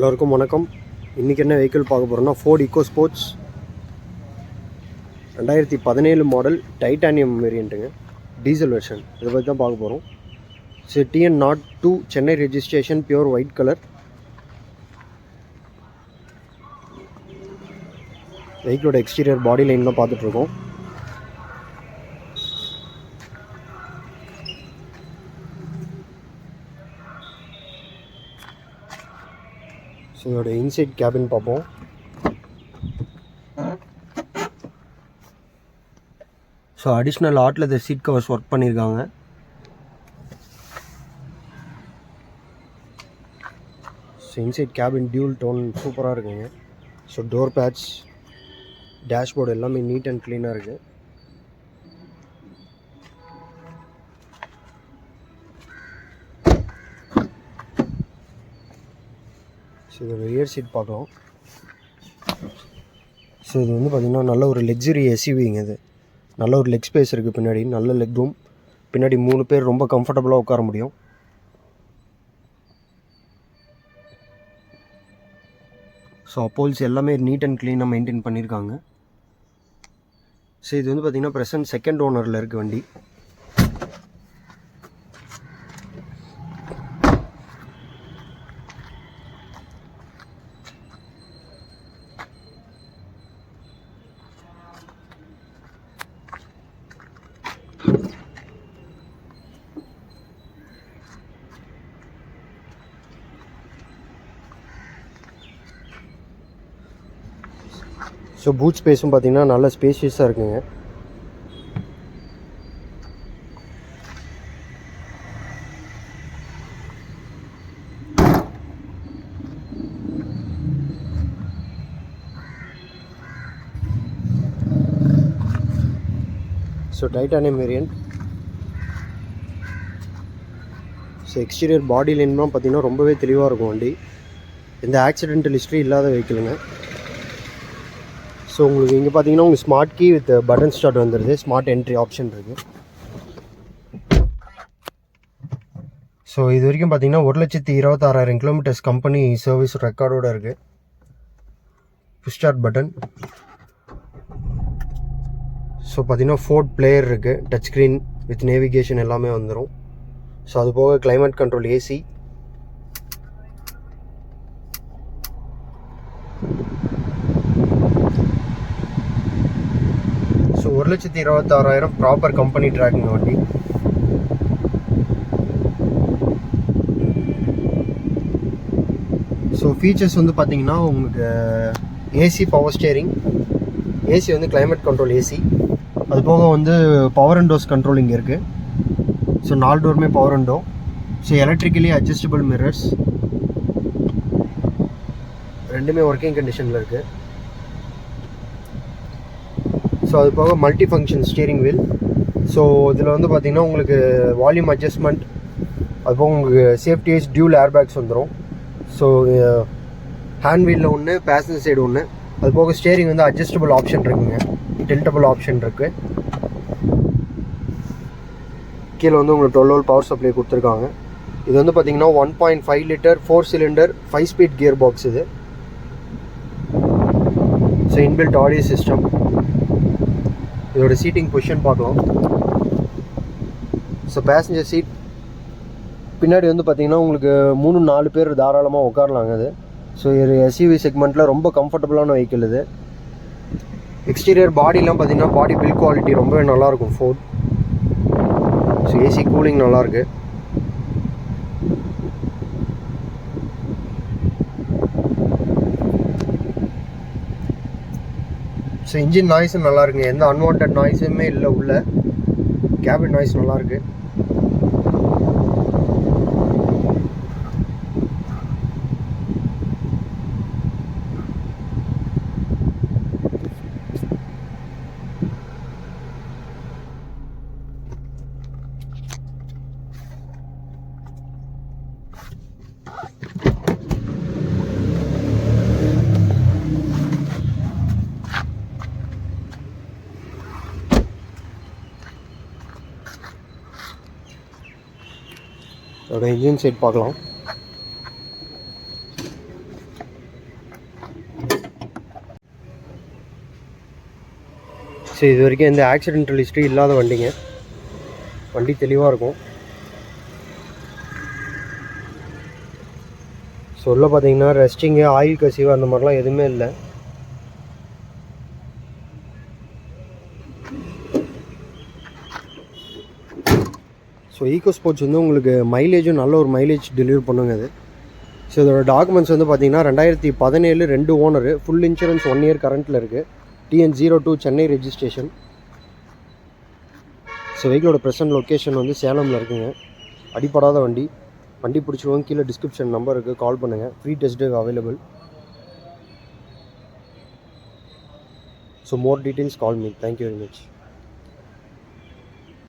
எல்லோருக்கும் வணக்கம். இன்றைக்கி என்ன வெஹிக்கிள் பார்க்க போகிறோம்னா Ford Eco Sports 2017 model titanium வேரியண்ட்டுங்க, டீசல் வெர்ஷன். இதை பற்றி தான் பார்க்க போகிறோம். TN nought 2 Chennai registration, pure white colour. வெஹிக்கிளோட எக்ஸ்டீரியர் பாடி லைன் தான் பார்த்துட்ருக்கோம். ஸோ இதோட இன்சைட் கேபின் பார்ப்போம். So additional art leather seat covers work பண்ணியிருக்காங்க. So inside cabin dual tone சூப்பராக இருக்குங்க. ஸோ டோர் பேட்ச், டேஷ்போர்டு எல்லாமே நீட் அண்ட் க்ளீனாக இருக்குது. ஸோ இதோட ரியர் சீட் பார்க்கலாம். ஸோ இது வந்து பார்த்திங்கன்னா நல்ல ஒரு லக்ஸுரி எஸ்யூவிங்க. இது நல்ல ஒரு லெக் ஸ்பேஸ் இருக்குது, பின்னாடி நல்ல லெக் ரூம், பின்னாடி 3 பேர் ரொம்ப கம்ஃபர்டபுளாக உட்கார முடியும். ஸோ அப்போல்ஸ் எல்லாமே நீட் அண்ட் க்ளீனாக மெயின்டைன் பண்ணியிருக்காங்க. ஸோ இது வந்து பார்த்திங்கன்னா ப்ரெசன்ட் செகண்ட் ஓனரில் இருக்குது வண்டி. ஸோ பூட் ஸ்பேஸும் பார்த்திங்கன்னா நல்ல ஸ்பேஷியஸாக இருக்குங்க. So titanium variant. So exterior body லைன்லாம் பார்த்திங்கன்னா ரொம்பவே தெளிவாக இருக்கும் வண்டி. எந்த ஆக்சிடென்டல் ஹிஸ்ட்ரி இல்லாத வெஹிக்கிளுங்க. ஸோ உங்களுக்கு இங்கே பார்த்தீங்கன்னா உங்களுக்கு smart key with button start வந்துடுது, ஸ்மார்ட் என்ட்ரி ஆப்ஷன் இருக்குது. ஸோ இது வரைக்கும் பார்த்தீங்கன்னா 1,26,000 கிலோமீட்டர்ஸ் கம்பெனி சர்வீஸ் ரெக்கார்டோடு இருக்குது. Push start button. ஸோ பார்த்தீங்கன்னா ஃபோர்ட் பிளேயர் இருக்குது, டச் ஸ்க்ரீன் வித் நேவிகேஷன் எல்லாமே வந்துடும். ஸோ அது போக climate control, AC. So 1,26,000 proper company ட்ராக்குங்க வண்டி. ஸோ ஃபீச்சர்ஸ் வந்து பார்த்தீங்கன்னா உங்களுக்கு ஏசி, பவர் ஸ்டேரிங், ஏசி வந்து கிளைமேட் கண்ட்ரோல் ஏசி. அது போக வந்து பவர் அண்ட் டோர்ஸ் கண்ட்ரோல் இங்கே இருக்குது. ஸோ 4 டோருமே power and door. So electrically adjustable mirrors, ரெண்டுமே ஒர்க்கிங் கண்டிஷனில் இருக்குது. ஸோ அது போக multi function steering wheel. So இதில் வந்து பார்த்திங்கன்னா உங்களுக்கு வால்யூம் அட்ஜஸ்ட்மெண்ட், அது போக உங்களுக்கு safety wise dual air bags வந்துடும். ஸோ ஹேண்ட் வீலில் ஒன்று, பேசஞ்சர் சைடு ஒன்று. அது போக ஸ்டேரிங் வந்து அட்ஜஸ்டபிள் ஆப்ஷன் இருக்குங்க, டில்டபிள் ஆப்ஷன் இருக்குது. கீழே வந்து உங்களுக்கு 12 volt பவர் சப்ளை கொடுத்துருக்காங்க. இது வந்து பார்த்திங்கன்னா 1.5 litre 4 cylinder 5 speed gear box இது. So inbuilt audio system. இதோட சீட்டிங் பொசிஷன் பார்க்கலாம். ஸோ பேசஞ்சர் சீட் பின்னாடி வந்து பார்த்திங்கன்னா உங்களுக்கு 3-4 பேர் தாராளமாக உட்காரலாங்க அது. ஸோ இது எஸ்யூவி செக்மெண்ட்டில் ரொம்ப கம்ஃபர்டபுளான வெஹிக்கிள் இது. எக்ஸ்டீரியர் பாடிலாம் பார்த்திங்கன்னா பாடி பில்ட் குவாலிட்டி ரொம்பவே நல்லாயிருக்கும் ஃபோர்ட். ஸோ ஏசி கூலிங் நல்லாயிருக்கு. ஸோ இன்ஜின் நாய்ஸும் நல்லா இருக்குங்க, எந்த அன்வான்ட் நாய்ஸுமே இல்லை உள்ள. கேபின் நாய்ஸ் நல்லாயிருக்கு. அதோட இன்ஜின் சைட் பார்க்கலாம். ஸோ இது வரைக்கும் எந்த ஆக்சிடென்டல் ஹிஸ்ட்ரி இல்லாத வண்டிங்க. வண்டி தெளிவாக இருக்கும். ஸோ உள்ள பார்த்தீங்கன்னா ரெஸ்டிங்கு, ஆயில் கசிவு அந்த மாதிரிலாம் எதுவுமே இல்லை. ஸோ ஈகோ ஸ்போர்ட்ஸ் வந்து உங்களுக்கு மைலேஜும் நல்ல ஒரு மைலேஜ் டெலிவரி பண்ணுங்க அது. ஸோ இதோட டாக்குமெண்ட்ஸ் வந்து பார்த்தீங்கன்னா 2017 2 ஓனரு, ஃபுல் இன்சூரன்ஸ் 1 இயர் கரண்ட்டில் இருக்குது. TN02 Chennai registration. ஸோ வெஹிக்கிளோட ப்ரெசன்ட் லொக்கேஷன் வந்து சேலமில் இருக்குங்க. அடிப்படாத வண்டி. வண்டி பிடிச்சிருவோம், கீழே டிஸ்கிரிப்ஷன் நம்பர் இருக்குது, கால் பண்ணுங்கள். Free test drive available. So more details call me. Thank you very much.